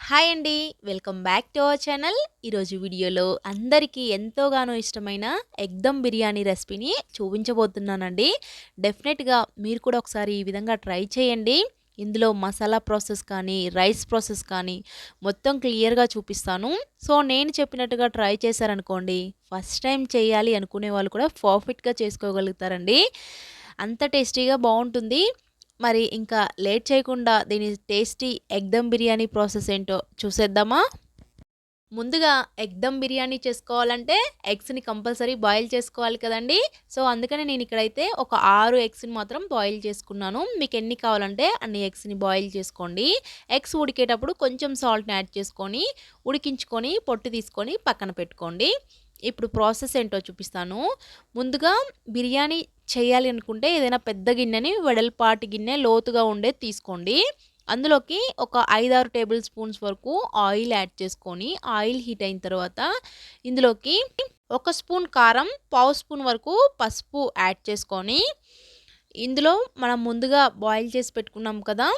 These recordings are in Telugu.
హాయ్ అండి. Welcome back to our channel. ఈరోజు వీడియోలో అందరికీ ఎంతోగానో ఇష్టమైన ఎగ్ దమ్ బిర్యానీ రెసిపీని చూపించబోతున్నానండి. డెఫినెట్‌గా మీరు కూడా ఒకసారి ఈ విధంగా ట్రై చేయండి. ఇందులో మసాలా ప్రాసెస్ కానీ, రైస్ ప్రాసెస్ కానీ మొత్తం క్లియర్‌గా చూపిస్తాను. సో, నేను చెప్పినట్టుగా ట్రై చేశారనుకోండి, ఫస్ట్ టైం చేయాలి అనుకునే వాళ్ళు కూడా పర్ఫెక్ట్‌గా చేసుకోగలుగుతారండి. అంత టేస్టీగా బావుంటుంది. మరి ఇంకా లేట్ చేయకుండా దీని tasty egg dum biryani process ఏంటో చూసేద్దామా? ముందుగా ఎగ్ దమ్ బిర్యానీ చేసుకోవాలంటే ఎగ్స్‌ని కంపల్సరీ బాయిల్ చేసుకోవాలి కదండీ! సో, అందుకని నేను ఇక్కడైతే ఒక 6 ఎగ్స్‌ని మాత్రం బాయిల్ చేసుకున్నాను. మీకు ఎన్ని కావాలంటే అన్ని ఎగ్స్‌ని బాయిల్ చేసుకోండి. ఎగ్స్ ఉడికేటప్పుడు కొంచెం సాల్ట్‌ని యాడ్ చేసుకొని, ఉడికించుకొని, పొట్టు తీసుకొని పక్కన పెట్టుకోండి. ఇప్పుడు ప్రాసెస్ ఏంటో చూపిస్తాను. ముందుగా బిర్యానీ చేయాలి అనుకుంటే ఏదైనా పెద్ద గిన్నెని వెడల్పాటి గిన్నె లోతుగా ఉండేది తీసుకోండి. అందులోకి ఒక 5, 6 టేబుల్ స్పూన్స్ వరకు ఆయిల్ యాడ్ చేసుకొని, ఆయిల్ హీట్ అయిన తర్వాత ఇందులోకి ఒక స్పూన్ కారం, పావు స్పూన్ వరకు పసుపు యాడ్ చేసుకొని, ఇందులో మనం ముందుగా బాయిల్ చేసి పెట్టుకున్నాం కదా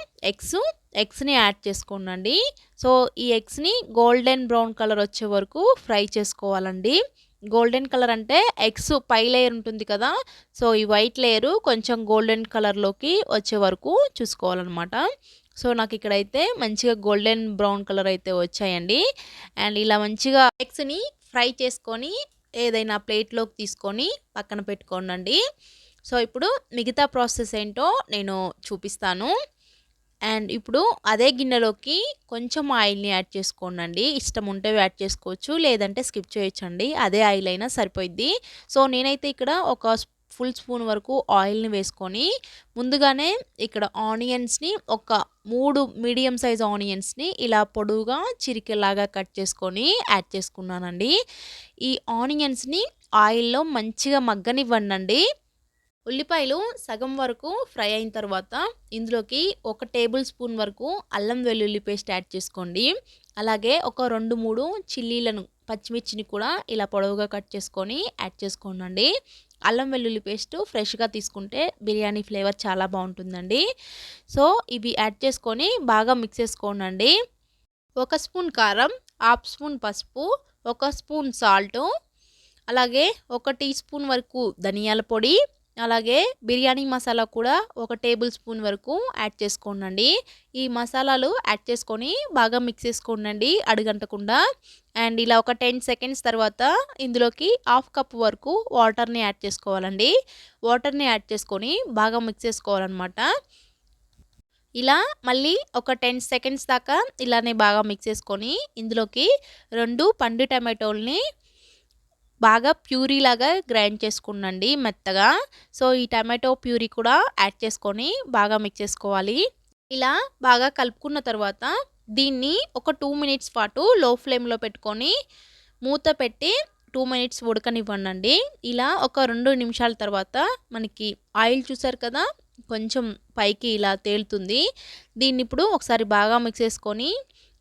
ఎగ్స్‌ని యాడ్ చేసుకోండి. సో, ఈ ఎగ్స్‌ని గోల్డెన్ బ్రౌన్ కలర్ వచ్చే వరకు ఫ్రై చేసుకోవాలండి. గోల్డెన్ కలర్ అంటే ఎగ్స్ పై లేయర్ ఉంటుంది కదా! సో, ఈ వైట్ లేయరు కొంచెం గోల్డెన్ కలర్‌లోకి వచ్చే వరకు చూసుకోవాలనమాట. సో, నాకిక్కడైతే మంచిగా గోల్డెన్ బ్రౌన్ కలర్ అయితే వచ్చాయండి. అండ్ ఇలా మంచిగా ఎగ్స్‌ని ఫ్రై చేసుకొని ఏదైనా ప్లేట్‌లోకి తీసుకొని పక్కన పెట్టుకోండి. సో, ఇప్పుడు మిగతా ప్రాసెస్ ఏంటో నేను చూపిస్తాను. అండ్ ఇప్పుడు అదే గిన్నెలోకి కొంచెం ఆయిల్‌ని యాడ్ చేసుకోండి. ఇష్టం ఉంటే యాడ్ చేసుకోవచ్చు. లేదంటే స్కిప్ చేయొచ్చండి. అదే ఆయిల్ అయినా సరిపోయిద్ది. సో, నేనైతే ఇక్కడ ఒక ఫుల్ స్పూన్ వరకు ఆయిల్‌ని వేసుకొని, ముందుగానే ఇక్కడ ఆనియన్స్‌ని ఒక 3 మీడియం సైజ్ ఆనియన్స్‌ని ఇలా పొడవుగా చిరికేలాగా కట్ చేసుకొని యాడ్ చేసుకున్నానండి. ఈ ఆనియన్స్‌ని ఆయిల్‌లో మంచిగా మగ్గనివ్వండి. ఉల్లిపాయలు సగం వరకు ఫ్రై అయిన తర్వాత ఇందులోకి ఒక టేబుల్ స్పూన్ వరకు అల్లం వెల్లుల్లి పేస్ట్ యాడ్ చేసుకోండి. అలాగే ఒక 2, 3 చిల్లీలను పచ్చిమిర్చిని కూడా ఇలా పొడవుగా కట్ చేసుకొని యాడ్ చేసుకోండి. అల్లం వెల్లుల్లి పేస్ట్ ఫ్రెష్‌గా తీసుకుంటే బిర్యానీ ఫ్లేవర్ చాలా బాగుంటుందండి. సో, ఇవి యాడ్ చేసుకొని బాగా మిక్స్ చేసుకోండి. ఒక స్పూన్ కారం, హాఫ్ స్పూన్ పసుపు, ఒక స్పూన్ సాల్టు, అలాగే ఒక టీ స్పూన్ వరకు ధనియాల పొడి, అలాగే బిర్యానీ మసాలా కూడా ఒక టేబుల్ స్పూన్ వరకు యాడ్ చేసుకోండి. ఈ మసాలాలు యాడ్ చేసుకొని బాగా మిక్స్ చేసుకోండి అడుగంటకుండా. అండ్ ఇలా ఒక 10 సెకండ్స్ తర్వాత ఇందులోకి హాఫ్ కప్ వరకు వాటర్‌ని యాడ్ చేసుకోవాలండి. వాటర్‌ని యాడ్ చేసుకొని బాగా మిక్స్ చేసుకోవాలన్నమాట. ఇలా మళ్ళీ ఒక 10 సెకండ్స్ దాకా ఇలానే బాగా మిక్స్ చేసుకొని ఇందులోకి 2 పండు టమాటోల్ని బాగా ప్యూరీ లాగా గ్రైండ్ చేసుకునండి మెత్తగా. సో, ఈ టమాటో ప్యూరీ కూడా యాడ్ చేసుకొని బాగా మిక్స్ చేసుకోవాలి. ఇలా బాగా కలుపుకున్న తర్వాత దీన్ని ఒక 2 మినిట్స్ పాటు లో ఫ్లేమ్‌లో పెట్టుకొని మూత పెట్టి 2 మినిట్స్ ఉడకనివ్వండి. ఇలా ఒక 2 నిమిషాల తర్వాత మనకి ఆయిల్ చూసారు కదా! కొంచెం పైకి ఇలా తేలుతుంది. దీన్ని ఇప్పుడు ఒకసారి బాగా మిక్స్ చేసుకొని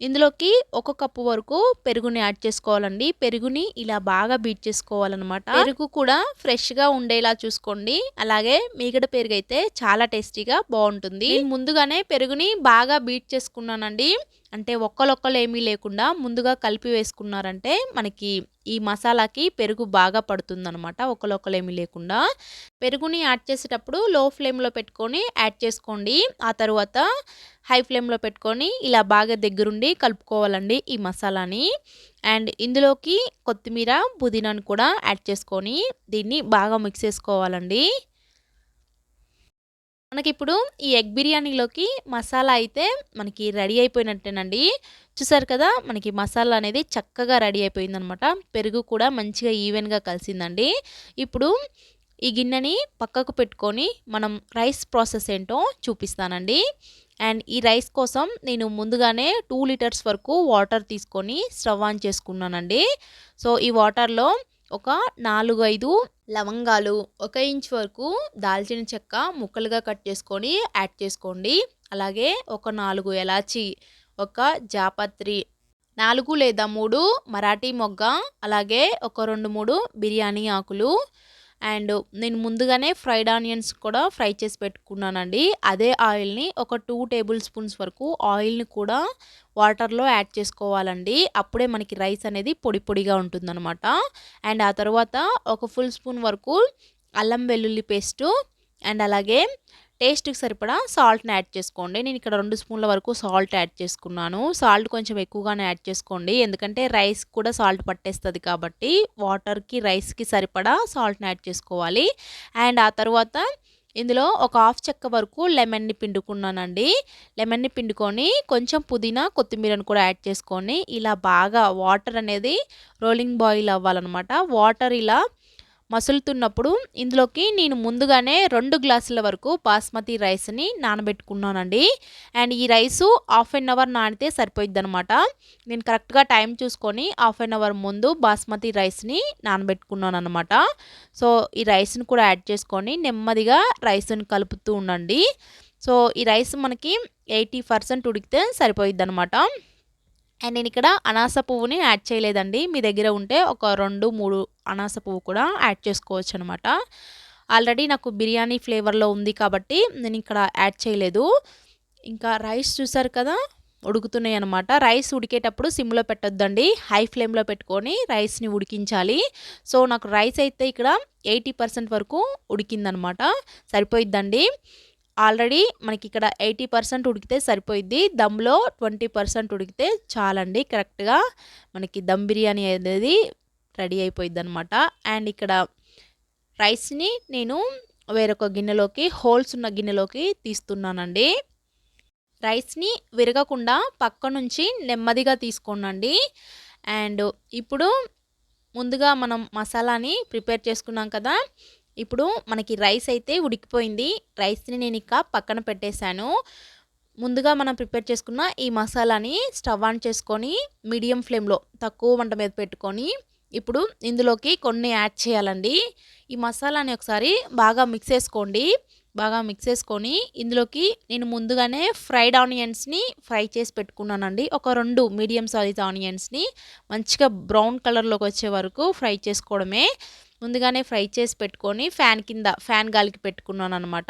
ఇందులోకి ఒక కప్పు వరకు పెరుగుని యాడ్ చేసుకోవాలండి. పెరుగుని ఇలా బాగా బీట్ చేసుకోవాలన్నమాట. పెరుగు కూడా ఫ్రెష్‌గా ఉండేలా చూసుకోండి. అలాగే మీగడ పెరుగైతే చాలా టేస్టీగా బావుంటుంది. నేను ముందుగానే పెరుగుని బాగా బీట్ చేసుకున్నానండి. అంటే ఒక్కలొక్కలు ఏమీ లేకుండా ముందుగా కలిపి వేసుకున్నారంటే మనకి ఈ మసాలాకి పెరుగు బాగా పడుతుందనమాట. ఒక్కలొక్కలేమీ లేకుండా. పెరుగుని యాడ్ చేసేటప్పుడు లో ఫ్లేమ్‌లో పెట్టుకొని యాడ్ చేసుకోండి. ఆ తరువాత హై ఫ్లేమ్‌లో పెట్టుకొని ఇలా బాగా దగ్గరుండి కలుపుకోవాలండి ఈ మసాలాని. అండ్ ఇందులోకి కొత్తిమీర, పుదీనాను కూడా యాడ్ చేసుకొని దీన్ని బాగా మిక్స్ చేసుకోవాలండి. మనకిప్పుడు ఈ ఎగ్ బిర్యానీలోకి మసాలా అయితే మనకి రెడీ అయిపోయినట్టేనండి. చూసారు కదా! మనకి మసాలా అనేది చక్కగా రెడీ అయిపోయిందనమాట. పెరుగు కూడా మంచిగా ఈవెన్‌గా కలిసిందండి. ఇప్పుడు ఈ గిన్నెని పక్కకు పెట్టుకొని మనం రైస్ ప్రాసెస్ ఏంటో చూపిస్తానండి. అండ్ ఈ రైస్ కోసం నేను ముందుగానే 2 లీటర్స్ వరకు వాటర్ తీసుకొని స్టవ్ ఆన్ చేసుకున్నానండి. సో, ఈ వాటర్‌లో ఒక 4, 5 లవంగాలు, 1 ఇంచ్ వరకు దాల్చిన చెక్క ముక్కలుగా కట్ చేసుకొని యాడ్ చేసుకోండి. అలాగే ఒక 4 ఎలాచి, ఒక జాపత్రి, 4 లేదా 3 మరాఠీ మొగ్గ, అలాగే ఒక 2, 3 బిర్యానీ ఆకులు, అండ్ నేను ముందుగానే ఫ్రైడ్ ఆనియన్స్ కూడా ఫ్రై చేసి పెట్టుకున్నానండి. అదే ఆయిల్‌ని ఒక 2 టేబుల్ స్పూన్స్ వరకు ఆయిల్‌ని కూడా వాటర్‌లో యాడ్ చేసుకోవాలండి. అప్పుడే మనకి రైస్ అనేది పొడి పొడిగా ఉంటుందనమాట. అండ్ ఆ తర్వాత ఒక ఫుల్ స్పూన్ వరకు అల్లం వెల్లుల్లి పేస్టు అండ్ అలాగే టేస్ట్‌కి సరిపడా సాల్ట్‌ని యాడ్ చేసుకోండి. నేను ఇక్కడ 2 స్పూన్ల వరకు సాల్ట్ యాడ్ చేసుకున్నాను. సాల్ట్ కొంచెం ఎక్కువగానే యాడ్ చేసుకోండి. ఎందుకంటే రైస్ కూడా సాల్ట్ పట్టేస్తది కాబట్టి వాటర్‌కి, రైస్‌కి సరిపడా సాల్ట్‌ని యాడ్ చేసుకోవాలి. అండ్ ఆ తర్వాత ఇందులో ఒక హాఫ్ చెక్క వరకు లెమన్‌ని పిండుకున్నానండి. లెమన్‌ని పిండుకొని కొంచెం పుదీనా, కొత్తిమీరను కూడా యాడ్ చేసుకొని ఇలా బాగా వాటర్ అనేది రోలింగ్ బాయిల్ అవ్వాలనమాట. వాటర్ ఇలా మసులుతున్నప్పుడు ఇందులోకి నేను ముందుగానే 2 గ్లాసుల వరకు బాస్మతి రైస్‌ని నానబెట్టుకున్నానండి. అండ్ ఈ రైసు హాఫ్ ఎన్ అవర్ నానితే సరిపోయిద్దనమాట. నేను కరెక్ట్‌గా టైం చూసుకొని హాఫ్ ఎన్ అవర్ ముందు బాస్మతి రైస్‌ని నానబెట్టుకున్నాననమాట. సో, ఈ రైస్‌ని కూడా యాడ్ చేసుకొని నెమ్మదిగా రైస్‌ని కలుపుతూ ఉండండి. సో, ఈ రైస్ మనకి 80% ఉడికితే సరిపోయిద్దనమాట. అండ్ నేను ఇక్కడ అనాస పువ్వుని యాడ్ చేయలేదండి. మీ దగ్గర ఉంటే ఒక 2, 3 అనాస పువ్వు కూడా యాడ్ చేసుకోవచ్చనమాట. ఆల్రెడీ నాకు బిర్యానీ ఫ్లేవర్‌లో ఉంది కాబట్టి నేను ఇక్కడ యాడ్ చేయలేదు. ఇంకా రైస్ చూసారు కదా! ఉడుకుతున్నాయి అనమాట. రైస్ ఉడికేటప్పుడు సిమ్‌లో పెట్టొద్దండి. హై ఫ్లేమ్‌లో పెట్టుకొని రైస్‌ని ఉడికించాలి. సో, నాకు రైస్ అయితే ఇక్కడ 80% వరకు ఉడికిందనమాట. సరిపోయిద్దండి. ఆల్రెడీ మనకిక్కడ 80% ఉడికితే సరిపోయిద్ది. దమ్‌లో 20% ఉడికితే చాలండి. కరెక్ట్‌గా మనకి దమ్ బిర్యానీ అనేది రెడీ అయిపోయిద్దనమాట. అండ్ ఇక్కడ రైస్‌ని నేను వేరొక గిన్నెలోకి హోల్స్ ఉన్న గిన్నెలోకి తీస్తున్నానండి. రైస్‌ని విరగకుండా పక్క నుంచి నెమ్మదిగా తీసుకోండండి. అండ్ ఇప్పుడు ముందుగా మనం మసాలాని ప్రిపేర్ చేసుకున్నాం కదా! ఇప్పుడు మనకి రైస్ అయితే ఉడికిపోయింది. రైస్‌ని నేను ఇక పక్కన పెట్టేశాను. ముందుగా మనం ప్రిపేర్ చేసుకున్న ఈ మసాలాని స్టవ్ ఆన్ చేసుకొని మీడియం ఫ్లేమ్‌లో తక్కువ మంట మీద పెట్టుకొని ఇప్పుడు ఇందులోకి కొన్ని యాడ్ చేయాలండి. ఈ మసాలాని ఒకసారి బాగా మిక్స్ చేసుకోండి. బాగా మిక్స్ చేసుకొని ఇందులోకి నేను ముందుగానే ఫ్రైడ్ ఆనియన్స్‌ని ఫ్రై చేసి పెట్టుకున్నానండి. ఒక 2 మీడియం సైజ్ ఆనియన్స్‌ని మంచిగా బ్రౌన్ కలర్‌లోకి వచ్చే వరకు ఫ్రై చేసుకోవడమే. ముందుగానే ఫ్రై చేసి పెట్టుకొని ఫ్యాన్ గాలికి పెట్టుకున్నాననమాట.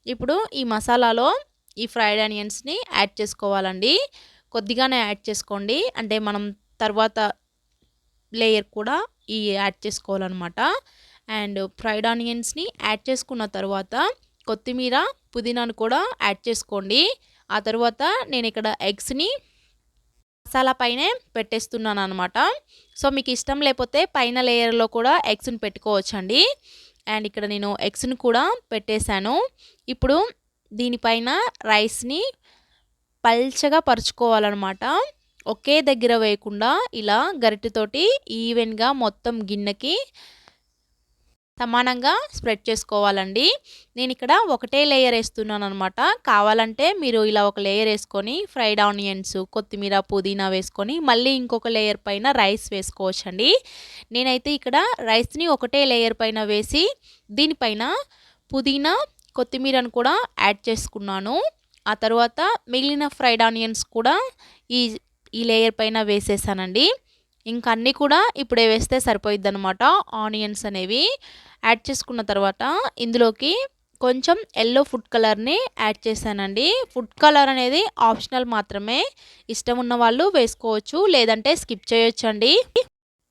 ఇప్పుడు ఈ మసాలాలో ఈ ఫ్రైడ్ ఆనియన్స్‌ని యాడ్ చేసుకోవాలండి. కొద్దిగానే యాడ్ చేసుకోండి. అంటే మనం తర్వాత లేయర్ కూడా యాడ్ చేసుకోవాలనమాట. అండ్ ఫ్రైడ్ ఆనియన్స్‌ని యాడ్ చేసుకున్న తర్వాత కొత్తిమీర, పుదీనాను కూడా యాడ్ చేసుకోండి. ఆ తర్వాత నేను ఇక్కడ ఎగ్స్‌ని మసాలా పైనే పెట్టేస్తున్నాననమాట. సో, మీకు ఇష్టం లేకపోతే పైన లేయర్‌లో కూడా ఎగ్స్‌ని పెట్టుకోవచ్చండి. అండ్ ఇక్కడ నేను ఎగ్స్‌ని కూడా పెట్టేశాను. ఇప్పుడు దీనిపైన రైస్‌ని పల్చగా పరుచుకోవాలనమాట. ఒకే దగ్గర వేయకుండా ఇలా గరిటెతోటి ఈవెన్‌గా మొత్తం గిన్నెకి సమానంగా స్ప్రెడ్ చేసుకోవాలండి. నేను ఇక్కడ ఒకటే లేయర్ ఏస్తున్నాననమాట. కావాలంటే మీరు ఇలా ఒక లేయర్ ఏసుకొని ఫ్రైడ్ ఆనియన్స్, కొత్తిమీర, పుదీనా వేసుకొని మళ్ళీ ఇంకొక లేయర్ పైన రైస్ వేసుకోవచ్చండి. నేనైతే ఇక్కడ రైస్‌ని ఒకటే లేయర్ పైన వేసి దీనిపైన పుదీనా, కొత్తిమీరను కూడా యాడ్ చేసుకున్నాను. ఆ తర్వాత మిగిలిన ఫ్రైడ్ ఆనియన్స్ కూడా ఈ ఈ లేయర్ పైన వేసేసానండి. ఇంక అన్నీ కూడా ఇప్పుడే వేస్తే సరిపోయిద్దనమాట. ఆనియన్స్ అనేవి యాడ్ చేసుకున్న తర్వాత ఇందులోకి కొంచెం యెల్లో ఫుడ్ కలర్‌ని యాడ్ చేశానండి. ఫుడ్ కలర్ అనేది ఆప్షనల్ మాత్రమే. ఇష్టం ఉన్న వాళ్ళు వేసుకోవచ్చు. లేదంటే స్కిప్ చేయొచ్చండి.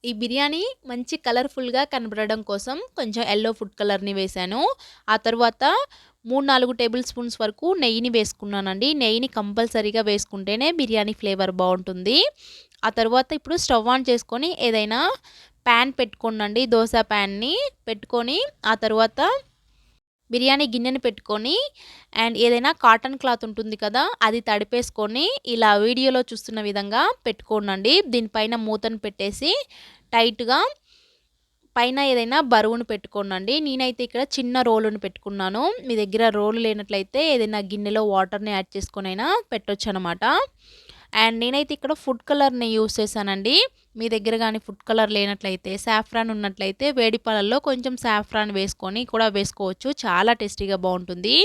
ఈ బిర్యానీ మంచి కలర్‌ఫుల్‌గా కనబడడం కోసం కొంచెం యెల్లో ఫుడ్ కలర్‌ని వేశాను. ఆ తర్వాత 3, 4 టేబుల్ స్పూన్స్ వరకు నెయ్యిని వేసుకున్నానండి. నెయ్యిని కంపల్సరీగా వేసుకుంటేనే బిర్యానీ ఫ్లేవర్ బావుంటుంది. ఆ తర్వాత ఇప్పుడు స్టవ్ ఆన్ చేసుకొని ఏదైనా ప్యాన్ పెట్టుకోండండి. దోస ప్యాన్‌ని పెట్టుకొని ఆ తర్వాత బిర్యానీ గిన్నెని పెట్టుకొని అండ్ ఏదైనా కాటన్ క్లాత్ ఉంటుంది కదా! అది తడిపేసుకొని ఇలా వీడియోలో చూస్తున్న విధంగా పెట్టుకోండండి. దీనిపైన మూతను పెట్టేసి టైట్‌గా పైన ఏదైనా బరువును పెట్టుకోండండి. నేనైతే ఇక్కడ చిన్న రోలుని పెట్టుకున్నాను. మీ దగ్గర రోలు లేనట్లయితే ఏదైనా గిన్నెలో వాటర్‌ని యాడ్ చేసుకొనైనా పెట్టొచ్చనమాట. అండ్ నేనైతే ఇక్కడ ఫుడ్ కలర్‌ని యూజ్ చేశానండి. మీ దగ్గర గాని ఫుడ్ కలర్ లేనట్లయితే సాఫ్రాన్ ఉన్నట్లయితే వేడి పాలల్లో కొంచెం సాఫ్రాన్ వేసుకొని కూడా వేసుకోవచ్చు. చాలా టేస్టీగా బావుంటుంది.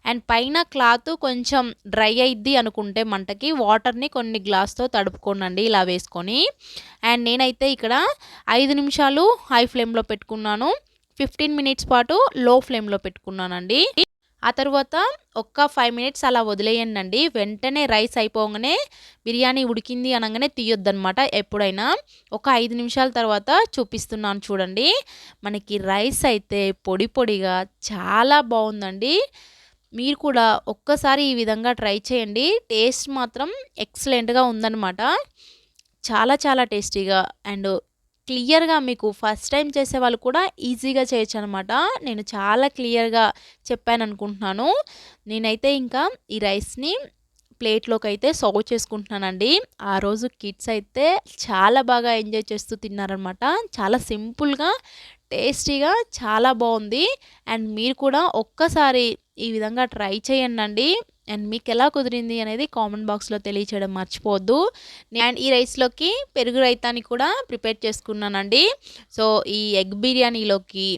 అండ్ పైన క్లాత్ కొంచెం డ్రై అయిద్ది అనుకుంటే మంటకి వాటర్‌ని కొన్ని గ్లాస్‌తో తడుపుకోండండి ఇలా వేసుకొని. అండ్ నేనైతే ఇక్కడ 5 నిమిషాలు హై ఫ్లేమ్‌లో పెట్టుకున్నాను. 15 మినిట్స్ పాటు లో ఫ్లేమ్‌లో పెట్టుకున్నానండి. ఆ తర్వాత ఒక్క 5 మినిట్స్ అలా వదిలేయండండి. వెంటనే రైస్ అయిపోగానే బిర్యానీ ఉడికింది అనంగానే తీయొద్దనమాట ఎప్పుడైనా. ఒక 5 నిమిషాల తర్వాత చూపిస్తున్నాను చూడండి. మనకి రైస్ అయితే పొడి పొడిగా చాలా బావుందండి. మీరు కూడా ఒక్కసారి ఈ విధంగా ట్రై చేయండి. టేస్ట్ మాత్రం ఎక్సలెంట్‌గా ఉందనమాట. చాలా చాలా టేస్టీగా అండ్ క్లియర్‌గా మీకు ఫస్ట్ టైమ్ చేసేవాళ్ళు కూడా ఈజీగా చేయొచ్చనమాట. నేను చాలా క్లియర్‌గా చెప్పాననుకుంటున్నాను. నేనైతే ఇంకా ఈ రైస్‌ని ప్లేట్‌లోకైతే సర్వ్ చేసుకుంటున్నానండి. ఆ రోజు కిడ్స్ అయితే చాలా బాగా ఎంజాయ్ చేస్తూ తిన్నారనమాట. చాలా సింపుల్‌గా, టేస్టీగా చాలా బావుంది. అండ్ మీరు కూడా ఒక్కసారి ఈ విధంగా ట్రై చేయండండి. అండ్ మీకెలా కుదిరింది అనేది కామెంట్ బాక్స్‌లో తెలియచేయడం మర్చిపోవద్దు. అండ్ ఈ రైస్‌లోకి పెరుగు రైతాని కూడా ప్రిపేర్ చేసుకున్నానండి. సో, ఈ ఎగ్ బిర్యానీలోకి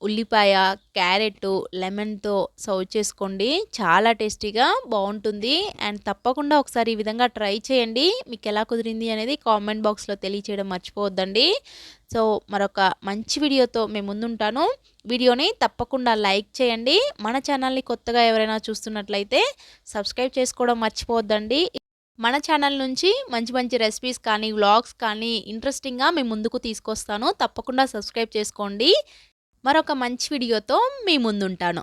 ఉల్లిపాయ, క్యారెట్టు, లెమన్‌తో సర్వ్ చేసుకోండి. చాలా టేస్టీగా బావుంటుంది. అండ్ తప్పకుండా ఒకసారి ఈ విధంగా ట్రై చేయండి. మీకెలా కుదిరింది అనేది కామెంట్ బాక్స్‌లో తెలియచేయడం మర్చిపోవద్దండి. సో, మరొక మంచి వీడియోతో మీ ముందుంటాను. వీడియోని తప్పకుండా లైక్ చేయండి. మన ఛానల్‌ని కొత్తగా ఎవరైనా చూస్తున్నట్లయితే సబ్స్క్రైబ్ చేసుకోవడం మర్చిపోవద్దండి. మన ఛానల్ నుంచి మంచి మంచి రెసిపీస్ కానీ, వ్లాగ్స్ కానీ ఇంట్రెస్టింగ్‌గా మీ ముందుకు తీసుకొస్తాను. తప్పకుండా సబ్స్క్రైబ్ చేసుకోండి. మరొక మంచి వీడియోతో మీ ముందుంటాను.